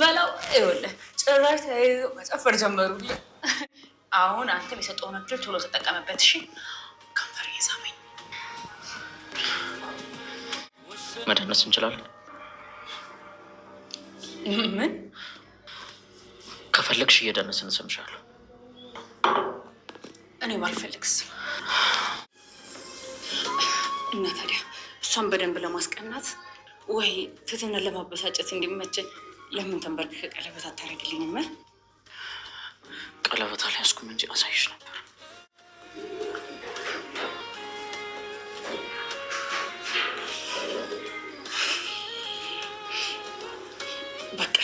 በላው ይኸውልህ ጭራሽ ተያይዞ መጨፈር ጀመሩልህ። አሁን አንተ የሰጠውን እድል ቶሎ ተጠቀምበት። እሺ ከንፈር እየሳመኝ መደነስ እንችላለን። ምን ከፈለግሽ እየደነስን እንሰምሻለሁ። እኔ ባልፈልግስ? እና ታዲያ እሷን በደንብ ለማስቀናት ወይ ትትናን ለማበሳጨት እንዲመቸኝ ለምን ተንበርክከ ቀለበት አታደርግልኝም? ቀለበት አልያዝኩም እንጂ አሳይሽ ነበር። በቃ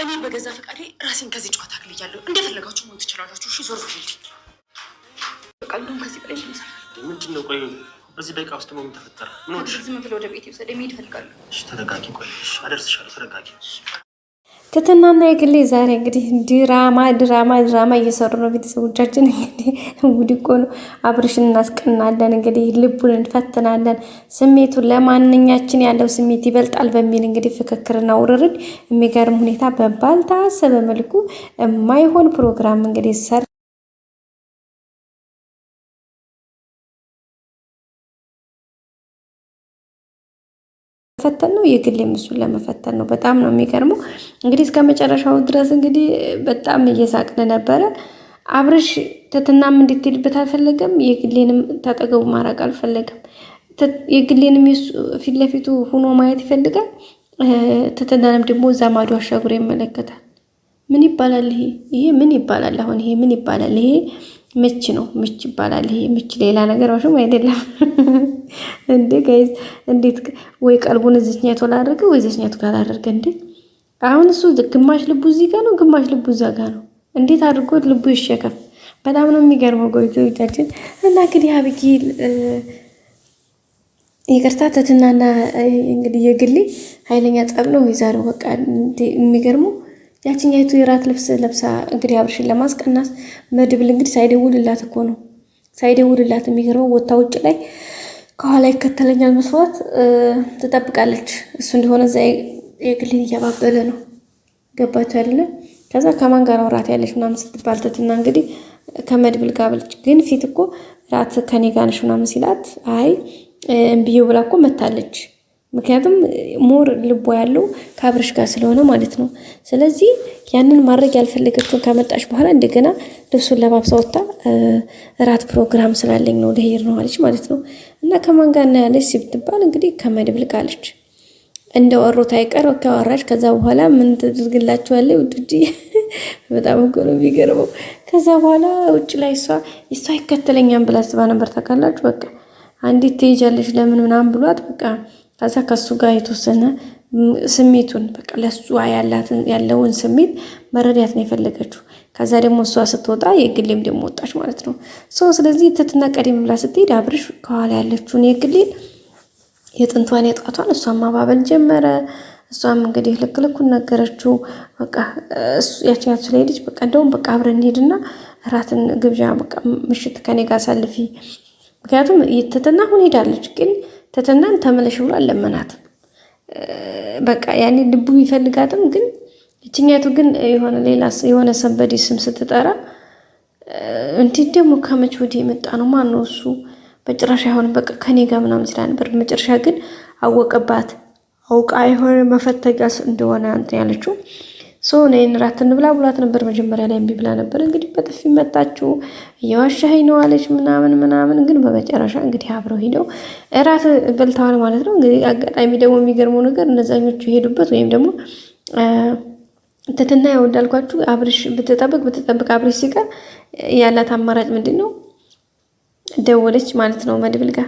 እኔ በገዛ ፈቃዴ ራሴን ከዚህ ጨዋታ አግልያለሁ። እንደፈለጋችሁ መሆን ትችላላችሁ። እሺ ዞር በልልኝ። በቃ እንደውም ከዚህ በላይ ይመስላል። ምንድን ነው? ቆይ በዚህ ደቂቃ ውስጥ ምን ተፈጠረ? ምን ሆነሽ? ዝም ብሎ ወደ ቤት ይውሰድ። መሄድ እፈልጋለሁ። እሺ ተረጋጊ። ቆይ አደርስሻለሁ። ተረጋጊ። ትትናና የግሌ ዛሬ እንግዲህ ድራማ እየሰሩ ነው። ቤተሰቦቻችን እንግዲህ እንግዲህ እኮ ነው አብርሽን እናስቀናለን፣ እንግዲህ ልቡን እንፈትናለን፣ ስሜቱን ለማንኛችን ያለው ስሜት ይበልጣል በሚል እንግዲህ ፍክክርና ውርርድ የሚገርም ሁኔታ ባልታሰበ መልኩ የማይሆን ፕሮግራም እንግዲህ ሰር ፈተን ነው የግሌ ምስሉን ለመፈተን ነው። በጣም ነው የሚገርመው። እንግዲህ እስከ መጨረሻው ድረስ እንግዲህ በጣም እየሳቅን ነበረ። አብርሽ ትትናም እንድትሄድበት አልፈለገም፣ የግሌንም ታጠገቡ ማራቅ አልፈለገም። የግሌንም ፊት ለፊቱ ሆኖ ማየት ይፈልጋል። ትትናንም ደግሞ እዛ ማዶ አሻግሮ ይመለከታል። ምን ይባላል ይሄ? ይሄ ምን ይባላል? አሁን ይሄ ምን ይባላል? ይሄ ምች ነው፣ ምች ይባላል። ይሄ ምች ሌላ ነገር ዋሽም አይደለም እንዴ ጋይዝ። እንዴት ወይ ቀልቡን እዚህኛቱ ላደርገ ወይ እዚህኛቱ ጋር ላደርገ እንዴ? አሁን እሱ ግማሽ ልቡ እዚህ ጋር ነው፣ ግማሽ ልቡ እዛ ጋር ነው። እንዴት አድርጎ ልቡ ይሸከፍ? በጣም ነው የሚገርመው ጎይቶቻችን። እና እንግዲህ አብጊል ይቅርታ ትትናና እንግዲህ የግሌ ኃይለኛ ጸብ ነው የዛሬው። በቃ የሚገርመው ያችኛይቱ የራት ልብስ ለብሳ እንግዲህ አብርሽን ለማስቀናት መድብል እንግዲህ ሳይደውልላት እኮ ነው ሳይደውልላት። የሚገርመው ወጣ ውጭ ላይ ከኋላ ይከተለኛል መስዋዕት ትጠብቃለች። እሱ እንደሆነ እዛ የግሌን እያባበለ ነው። ገባችሁ አይደለም? ከዛ ከማን ጋር ነው ራት ያለች ምናምን ስትባል ትትና እንግዲህ ከመድብል ጋር ብለች። ግን ፊት እኮ ራት ከኔ ጋር ነሽ ምናምን ሲላት አይ እምብዬ ብላ እኮ መታለች። ምክንያቱም ሞር ልቦ ያለው ከአብርሽ ጋር ስለሆነ ማለት ነው። ስለዚህ ያንን ማድረግ ያልፈለገችውን ካመጣች በኋላ እንደገና ልብሱን ለባብሳ ወጣ እራት ፕሮግራም ስላለኝ ነው ልሄድ ነው አለች ማለት ነው። እና ከማን ጋር ነው ያለች ሲብትባል እንግዲህ ከመድብል ጋር አለች። እንደ ወሮታ አይቀር ካወራች ከዛ በኋላ ምን ትድርግላችኋለች ውድጂ? በጣም እኮ ነው የሚገርመው። ከዛ በኋላ ውጭ ላይ እሷ ይከተለኛም ብላ አስባ ነበር ታውቃላችሁ። በቃ አንዲት ትሄጃለሽ ለምን ምናምን ብሏት በቃ ከዛ ከሱ ጋር የተወሰነ ስሜቱን በቃ ለሱ ያለውን ስሜት መረዳት ነው የፈለገችው። ከዛ ደግሞ እሷ ስትወጣ የግሌም ደግሞ ወጣች ማለት ነው። ስለዚህ ትትና ቀደም ብላ ስትሄድ አብርሽ ከኋላ ያለችውን የግሌን የጥንቷን የጣቷን እሷን ማባበል ጀመረ። እሷም እንግዲህ ልክልኩን ነገረችው። በቃ ያቺ ላይ ልጅ በቃ እንደውም በቃ አብረን እንሄድና እራትን ግብዣ በቃ ምሽት ከኔ ጋር አሳልፊ። ምክንያቱም ትትና አሁን ሄዳለች ግን ትትናን ተመለሽ ብሎ አለመናትም። በቃ ያኔ ልቡ ቢፈልጋትም ግን እችኛቱ ግን የሆነ ሰንበዴ ስም ስትጠራ እንዴት ደግሞ ከመቼ ወዲህ የመጣ ነው ማን ነው እሱ? በጭራሽ አይሆንም በቃ ከኔ ጋር ምናምን ሲላ ነበር። መጨረሻ ግን አወቀባት። አውቃ የሆነ መፈተጊያ እንደሆነ እንትን ያለችው ነይን እራት እንብላ ብሏት ነበር። መጀመሪያ ላይ እምቢ ብላ ነበር። እንግዲህ በጥፊ መታችው። እየዋሻኸኝ ነው አለች ምናምን። ግን በመጨረሻ እንግዲህ አብረው ሄደው እራት በልተዋል ማለት ነው። እንግዲህ አጋጣሚ ደግሞ የሚገርመው ነገር እነዛኞቹ የሄዱበት ወይም ደግሞ ትትና ያው እንዳልኳችሁ አብርሽ ብትጠብቅ አብርሽ ሲቀር ያላት አማራጭ ምንድን ነው? ደወለች ማለት ነው መድብል ጋር።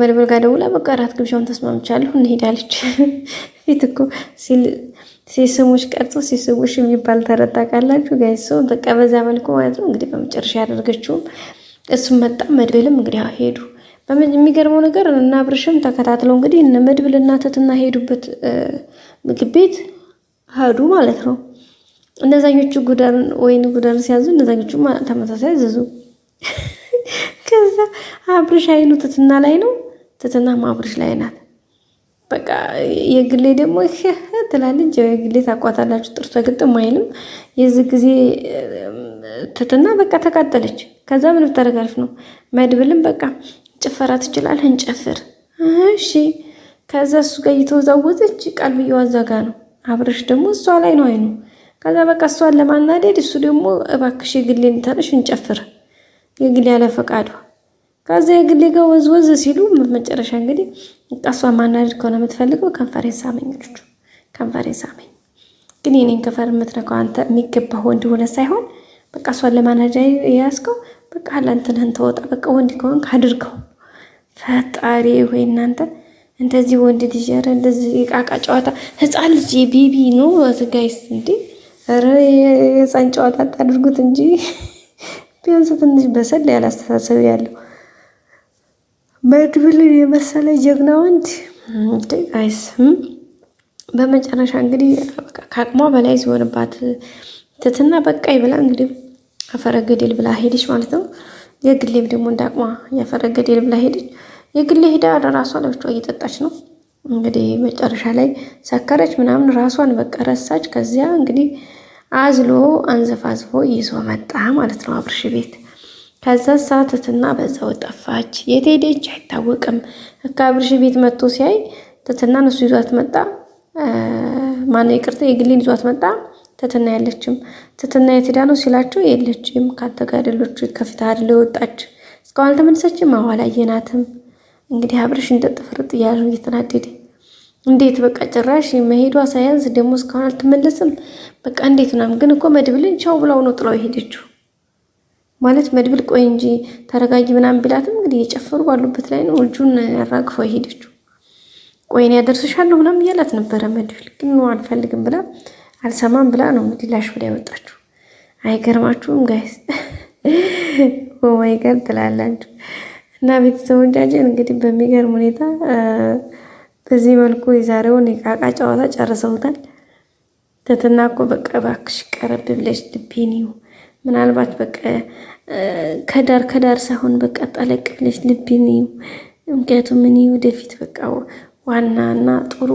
መድብል ጋር ደውላ በቃ እራት ግብዣውን ተስማምቻለሁ እንሄዳለች። ፊት እኮ ሲስሙሽ ቀርጾ ሲስሙሽ የሚባል ተረት ታውቃላችሁ ጋይስ። በቃ በዛ መልኩ ማለት ነው እንግዲህ በመጨረሻ ያደረገችውም እሱም መጣ መድብልም እንግዲህ ሄዱ። የሚገርመው ነገር እና አብርሽም ተከታትለው እንግዲህ እነ መድብልና ትትና ሄዱበት ምግብ ቤት ሄዱ ማለት ነው። እነዛኞቹ ጉዳን ሲያዙ እነዛኞቹ ተመሳሳይ አዘዙ። ከዛ አብርሽ አይኑ ትትና ላይ ነው፣ ትትናም አብርሽ ላይ ናት። በቃ የግሌ ደግሞ ትላለች። የግሌ ታቋታላችሁ፣ ጥርሷ ግጥም አይልም። የዚህ ጊዜ ትትና በቃ ተቃጠለች። ከዛ ምን ብታደርጋለች ነው መድብልም በቃ ጭፈራ ትችላለህ እንጨፍር እሺ። ከዛ እሱ ጋር እየተወዛወዘች ቀልብየው አዛጋ ነው። አብረሽ ደግሞ እሷ ላይ ነው አይኑ። ከዛ በቃ እሷን ለማናደድ እሱ ደግሞ እባክሽ የግሌ እንታለሽ እንጨፍር የግሌ ያለ ፈቃዷ። ከዛ የግሌ ጋር ወዝወዝ ሲሉ መጨረሻ እንግዲህ በቃ እሷን ማናደድ ከሆነ የምትፈልገው ከንፈሬን ሳመኝ ልጁ ከንፈሬን ሳመኝ። ግን የኔን ከንፈር የምትነካው አንተ የሚገባህ ወንድ ሆነ ሳይሆን በቃ እሷን ለማናደድ የያዝከው በቃ ለእንትንህን ተወጣ በቃ ወንድ ከሆንክ አድርገው። ፈጣሪ ወይ እናንተ እንደዚህ ወንድ ልጅ ኧረ እንደዚህ የቃቃ ጨዋታ ህፃን ልጅ የቤቢ ነው ጋይስ እንዴ! ኧረ የህፃን ጨዋታ አታድርጉት እንጂ ቢያንስ ትንሽ በሰል ያለ አስተሳሰብ ያለው መድብልን የመሰለ ጀግና ወንድ እንዴ ጋይስ። በመጨረሻ እንግዲህ ከአቅሟ በላይ ሲሆንባት ትትና በቃ ይብላ እንግዲህ አፈረገደል ብላ ሄደች ማለት ነው። የግሌም ደግሞ እንዳቅሟ ያፈረገደል ብላ ሄደች። የግሌ ሄዳ ለራሷ ለብቻ እየጠጣች ነው እንግዲህ መጨረሻ ላይ ሰከረች ምናምን ራሷን በቃ ረሳች። ከዚያ እንግዲህ አዝሎ አንዘፋዝፎ ይዞ መጣ ማለት ነው አብርሽ ቤት። ከዛ ትትና በዛው ጠፋች። የት ሄደች አይታወቅም። ከአብርሽ ቤት መጥቶ ሲያይ ትትናን እሱ ይዟት መጣ። ማነው ይቅርታ የግሌን ይዟት መጣ። ትትና ያለችም ትትና የት ሄዳ ነው ሲላቸው የለችም ካንተ ጋር አይደለች ከፊት አይደለ ወጣች እስካሁን አልተመለሰችም አላየናትም። እንግዲህ አብርሽ እንደጥፍርጥ እያለ እየተናደደ እንዴት በቃ ጭራሽ መሄዷ ሳያንስ ደግሞ እስካሁን አልተመለስም በቃ እንዴት ምናምን። ግን እኮ መድብልን ቻው ብላው ነው ጥላው የሄደችው ማለት መድብል ቆይ እንጂ ተረጋጊ ምናምን ቢላትም እንግዲህ የጨፈሩ ባሉበት ላይ ነው እጁን ያራግፈው የሄደችው። ቆይ እኔ ያደርስሻለሁ ምናምን እያላት ነበረ መድብል ግን ነው አልፈልግም ብላ አልሰማም ብላ ነው እንግዲህ ላሽ ብላ ያወጣችሁ። አይገርማችሁም ጋይስ? ኦ ማይ ጋድ ትላላችሁ። እና ቤተሰቦቻችን እንግዲህ በሚገርም ሁኔታ በዚህ መልኩ የዛሬውን የቃቃ ጨዋታ ጨርሰውታል። ትትና እኮ በቃ እባክሽ ቀረብ ብለሽ ልቤን ይው ምናልባት በቃ ከዳር ሳይሆን በቃ ጠለቅ ብለሽ ልቤን ይው። ምክንያቱም እኔ ወደፊት በቃ ዋናና ጥሩ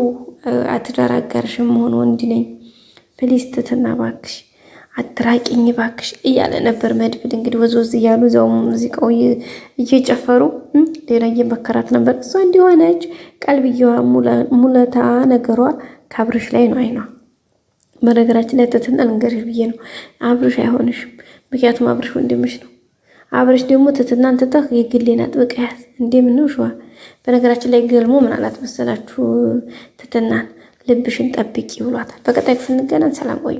አትዳር አጋርሽም መሆን ወንድ ነኝ ፕሊስ ትትና እባክሽ አትራቂኝ እባክሽ እያለ ነበር መድብል። እንግዲህ ወዝወዝ እያሉ እዛው ሙዚቃው እየጨፈሩ ሌላ እየመከራት ነበር። እሷ እንዲሆነች ቀልብየዋ ሙለታ ነገሯ ከአብርሽ ላይ ነው አይኗ። በነገራችን ላይ ትትና ልንገርሽ ብዬ ነው አብርሽ አይሆንሽም። ምክንያቱም አብርሽ ወንድምሽ ነው። አብርሽ ደግሞ ትትናን ትተህ የግሌን አጥብቀህ ያዝ። እንደምን ነው ሸዋ። በነገራችን ላይ ገልሞ ምን አላት መሰላችሁ ትትናን ልብሽን ጠብቂ ብሏታል። በቀጣይ ክፍል እንገናኝ። ሰላም ቆዩ።